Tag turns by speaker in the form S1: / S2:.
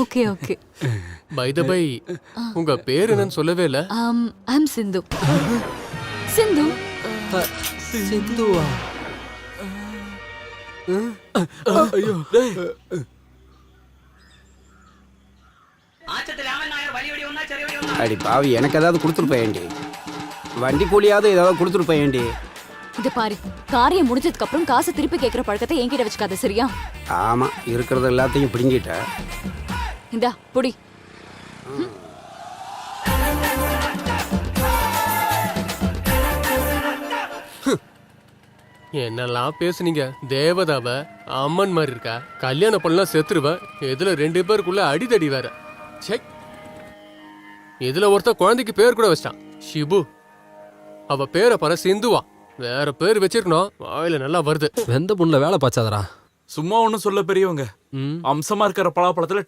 S1: Okay okay.
S2: By the by, உங்க பேர் என்னன்னு சொல்லவே இல்ல.
S1: ஐம் சிந்து. சிந்து.
S3: சிந்துவா? ஐயோ டேய்.
S4: அடி பாவி, எனக்கு ஏதாவது கொடுத்துருப்பேன்டி. வண்டி கூலியாவது ஏதாவது கொடுத்துருப்பேன்டி.
S1: இது பாரு, காரியம் முடிஞ்சதுக்கு அப்புறம் காசு திருப்பி கேக்குற பழக்கத்தை என்கிட்ட வச்சுக்காத, சரியா?
S4: ஆமா, இருக்கிறது எல்லாத்தையும் பிடுங்கிட்ட.
S1: இந்தா புடி.
S2: என்னெல்லாம் பேசுனீங்க. தேவதாவ அம்மன் மாதிரி இருக்கா, கல்யாணம் பண்ணலாம் செத்துருவ. இதுல 2 பேருக்குள்ள அடிதடி வேற. செக். இதுல ஒருத்த குழந்தைக்கு பேர் கூட வச்சிட்டான், ஷிபு. அவ பேரை பாரு, சிந்துவா. வேற பேர் வச்சிருக்கணும், வாயில நல்லா வருது.
S3: வெந்த புண்ணுல வேலை பாய்ச்சாதடா.
S5: சும்மா ஒண்ணும் சொல்ல பெரியவங்க. அம்சமா இருக்கிற பலாப்பழத்துல